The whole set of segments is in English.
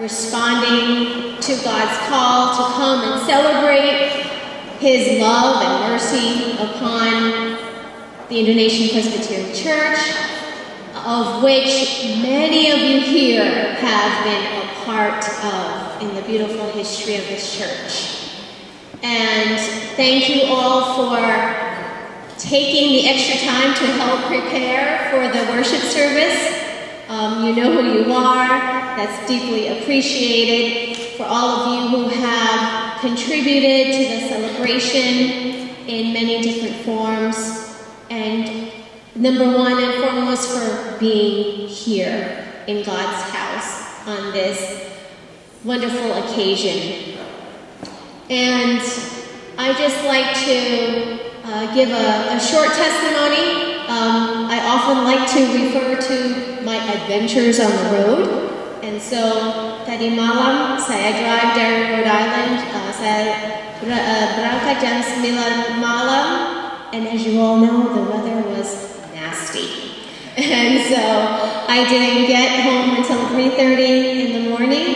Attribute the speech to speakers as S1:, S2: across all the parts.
S1: responding to God's call to come and celebrate His love and mercy upon the Indonesian Presbyterian Church, of which many of you here have been a part of in the beautiful history of this church. And thank you all for taking the extra time to help prepare for the worship service. You know who you are. That's deeply appreciated. For all of you who have contributed to the celebration in many different forms. And number one and foremost, for being here in God's house on this wonderful occasion. And I just like to give a short testimony. I often like to refer to my adventures on the road. And so tadi malam saya drive dari Rhode Island. Saya berangkat jam 9 malam. And as you all know, the weather was nasty. And so I didn't get home until 3:30 in the morning.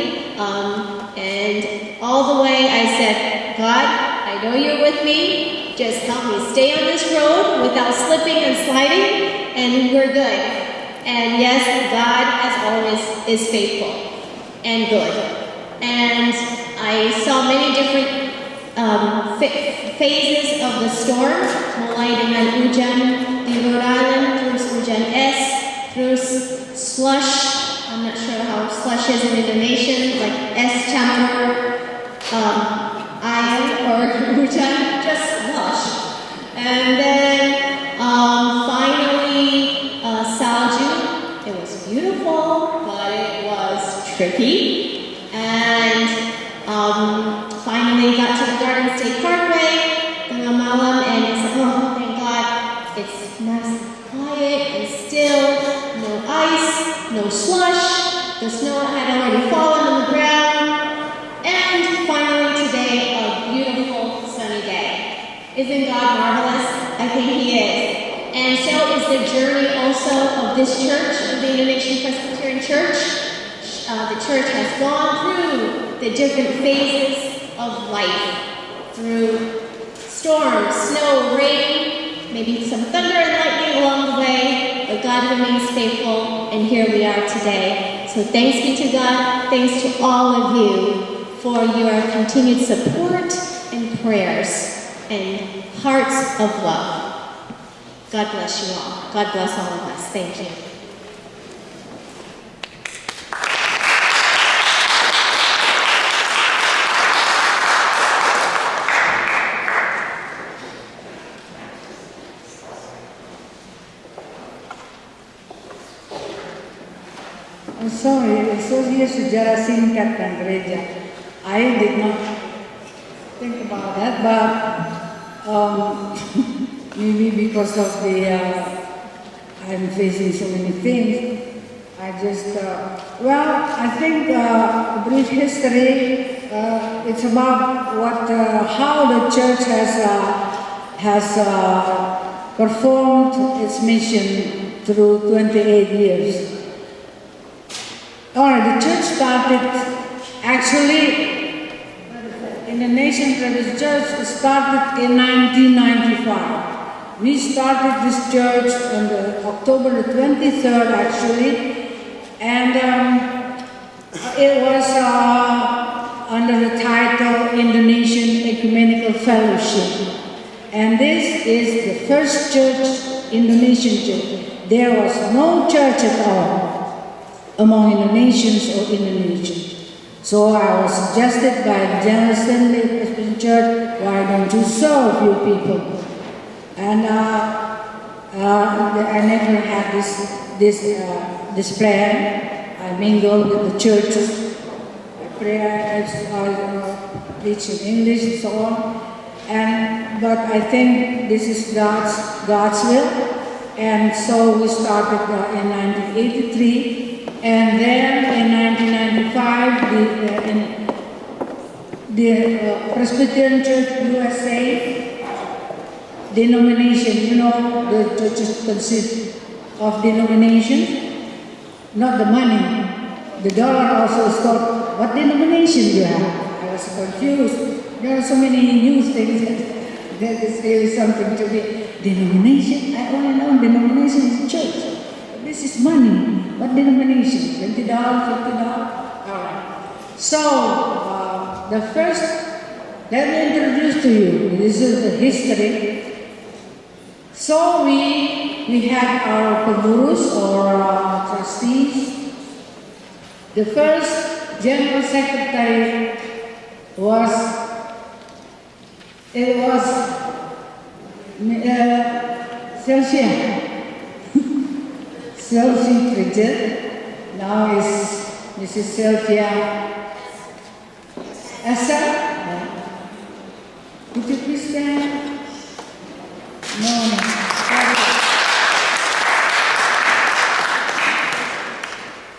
S1: And all the way I said, God, I know you're with me. Just help me stay on this road without slipping and sliding, and we're good. And yes, God, as always, is faithful and good. And I saw many different phases of the storm, mulai dengan hujan di Rhode Island, terus hujan es, terus slush. I'm not sure how slush is in Indonesian, like es campur air or hujan, just slush. And then finally salju. It was beautiful, but it was tricky. And finally got to the Garden State Parkway tengah malam, and I said, oh, thank God, it's nice and quiet and still, no ice, no slush, the snow had already fallen on the ground, and finally today, a beautiful sunny day. Isn't God marvelous? I think He is. And so is the journey also of this church, of the Indonesian Presbyterian Church. The church has gone through the different phases of life, through storms, snow, rain, maybe some thunder and lightning along the way, but God remains faithful, and here we are today. So thanks be to God, thanks to all of you for your continued support and prayers and hearts of love. God bless you all. God bless all of us. Thank you.
S2: Sorry, so here sejarah singkat dan gereja. I did not think about that, but maybe because of the I'm facing so many things, I just I think a brief history. It's about what how the church has performed its mission through 28 years. The church started, actually, Indonesian Presbyterian Church started in 1995. We started this church on October the 23rd, actually, and it was under the title Indonesian Ecumenical Fellowship. And this is the first church, Indonesian church. There was no church at all among Indonesians or Indonesians. So I was suggested by the General Assembly of the Presbyterian Church, why don't you serve you people? And I never had this plan. I mingled with the churches, I pray, I preach in English and so on. But I think this is God's will. And so we started in 1983. And then in 1995, the Presbyterian Church USA denomination, you know, the churches consist of denominations, not the money. The dollar also is called what denomination do you have? I was confused. There are so many new things that is really something to be. Denomination? I only know denomination is church. This is money. What denomination? $20, $50? All right. So, the first, let me introduce to you. This is the history. So, we had our pengurus or trustees. The first general secretary was Sylvia Bridget. Now is Mrs. Sylvia Esther. Could you please stand? No.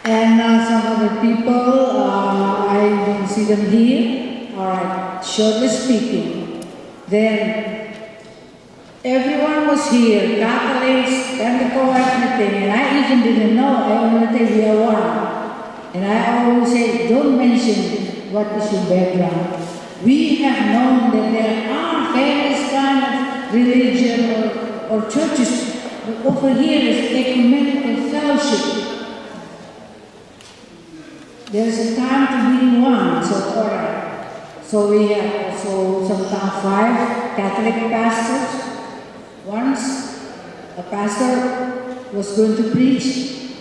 S2: And some other people, I don't see them here. All right, shortly speaking. Then everyone was here, Catholics, Pentecostal, everything, and I even didn't know. I only think we are one. And I always say, don't mention what is your background. We have known that there are various kinds of religion or churches, but over here is ecumenical fellowship. There's a time to be in one, so all right. So we have also sometimes 5 Catholic pastors. Once a pastor was going to preach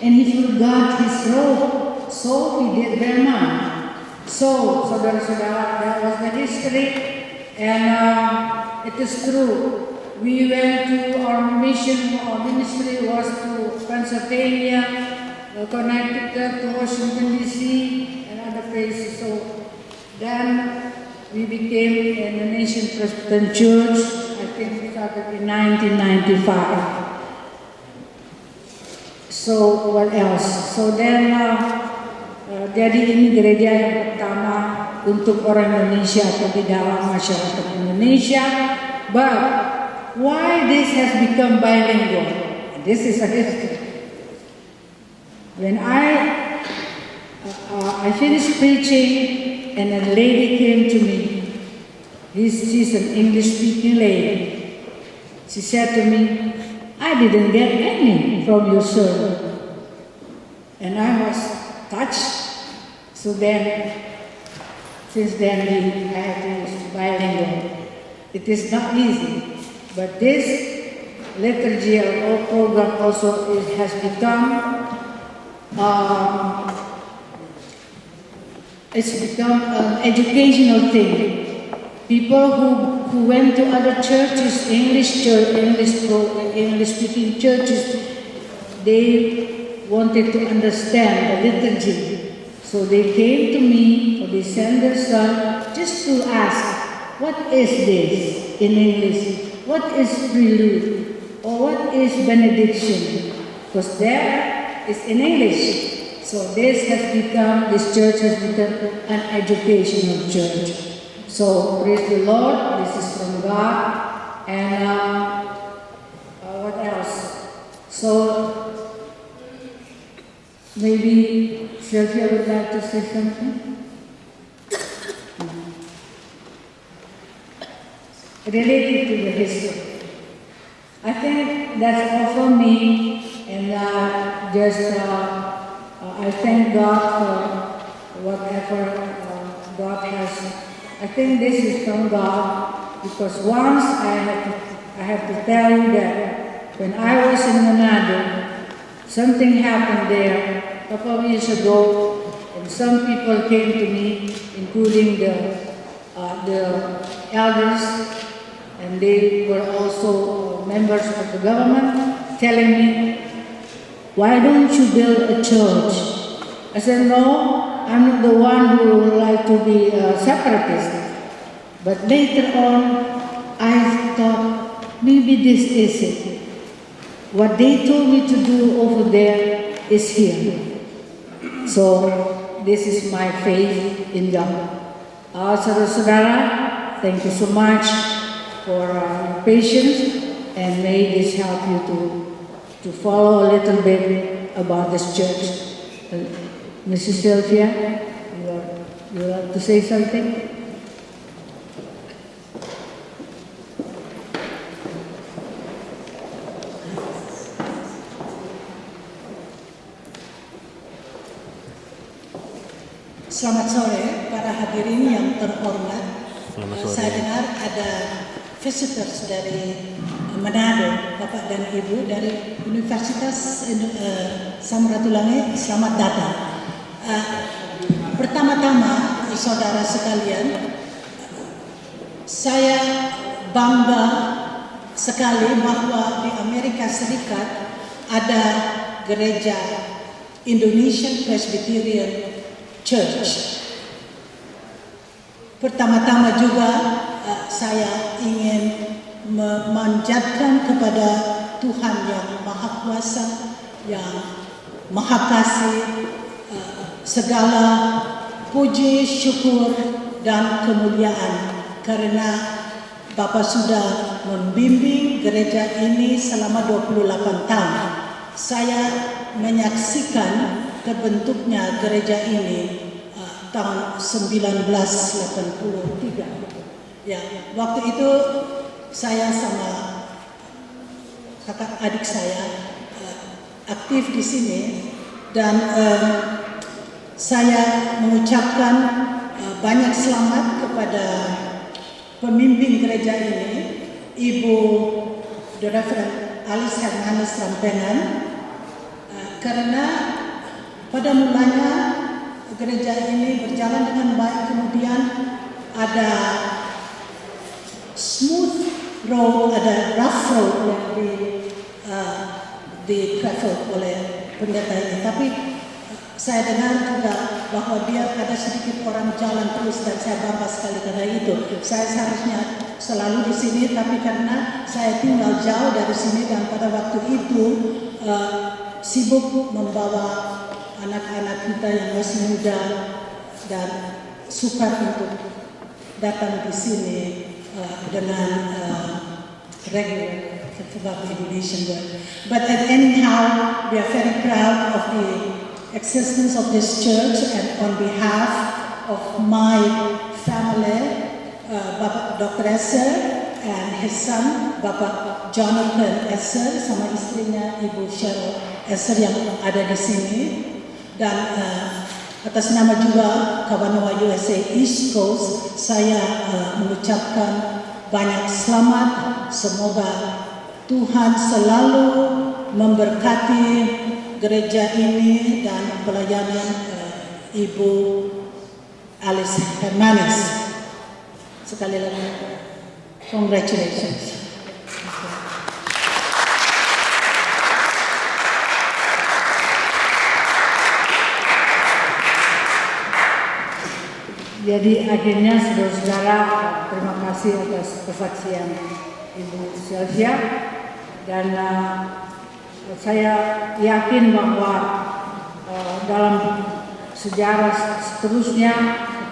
S2: and he forgot his robe, so he did their man. So that was the history, and it is true. We went to our mission, our ministry was to Pennsylvania, Connecticut, to Washington D.C. and other places. So then we became an Indonesian Presbyterian Church. I think we started in 1995. So what else? So then jadi ini gereja yang pertama untuk orang Indonesia atau di dalam masyarakat Indonesia. But why this has become bilingual? This is a history. When I finished preaching, and a lady came to me. She's an English-speaking lady. She said to me, I didn't get any from your sermon. And I was touched. So then, since then, I have to use bilingual. It is not easy, but this liturgical program also has become it's become an educational thing. People who went to other churches, English-speaking churches, they wanted to understand the liturgy. So they came to me, or they sent their son, just to ask, what is this in English? What is prelude? Or what is benediction? Because there is in English. So this church has become an educational church. So praise the Lord, this is from God. And what else? So maybe Sylvia would like to say something? Related to the history. I think that's all for me. And I thank God for whatever God has. I think this is from God, because once I have to tell you that when I was in Manado, something happened there a couple of years ago, and some people came to me, including the elders, and they were also members of the government, telling me, why don't you build a church? I said, no, I'm not the one who would like to be a separatist. But later on, I thought, maybe this is it. What they told me to do over there is here. So, this is my faith in God. Saudara-saudara, thank you so much for your patience, and may this help you to follow a little bit about this church. Mrs. Sylvia, you are You like to say something?
S3: Selamat sore para hadirin yang terhormat. Saya dengar ada visitors dari Manado, Bapak dan Ibu dari Universitas Samratulangi. Selamat datang. Pertama-tama, saudara sekalian, saya bangga sekali bahwa di Amerika Serikat ada gereja Indonesian Presbyterian Church. Pertama-tama juga saya ingin memanjatkan kepada Tuhan yang Maha Kuasa, yang Maha Kasih, segala puji, syukur, dan kemuliaan karena Bapak sudah membimbing gereja ini selama 28 tahun. Saya menyaksikan terbentuknya gereja ini tahun 1983. Ya, waktu itu saya sama kakak adik saya aktif di sini dan saya mengucapkan banyak selamat kepada pemimpin gereja ini, Ibu The Reverend Alice Hermanes Rampenan, karena pada mulanya gereja ini berjalan dengan baik, kemudian ada smooth road, ada rough road yang di travel oleh pendeta ini. Tapi saya dengar juga bahwa biar ada sedikit orang jalan terus dan saya bangga sekali karena itu. Saya seharusnya selalu di sini, tapi karena saya tinggal jauh dari sini dan pada waktu itu sibuk membawa anak-anak kita yang masih muda dan sukar untuk datang di sini dengan regular sebab Indonesian word. But anyhow, we are very proud of the existence of this church, and on behalf of my family, Bapak Dr. Esser and his son, Bapak Jonathan Esser, sama istrinya Ibu Cheryl Esser yang ada di sini. Dan atas nama juga KURNIAWAN USA East Coast, saya mengucapkan banyak selamat. Semoga Tuhan selalu memberkati gereja ini dan pelayanan Ibu Alice Hermanes. Sekali lagi, congratulations.
S2: Jadi akhirnya saudara-saudara, terima kasih atas kesaksian Ibu Sylvia, dan saya yakin bahwa dalam sejarah seterusnya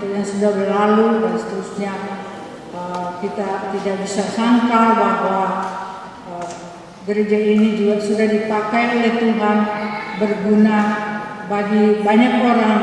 S2: yang sudah berlalu dan seterusnya kita tidak bisa sangka bahwa gereja ini juga sudah dipakai oleh Tuhan, berguna bagi banyak orang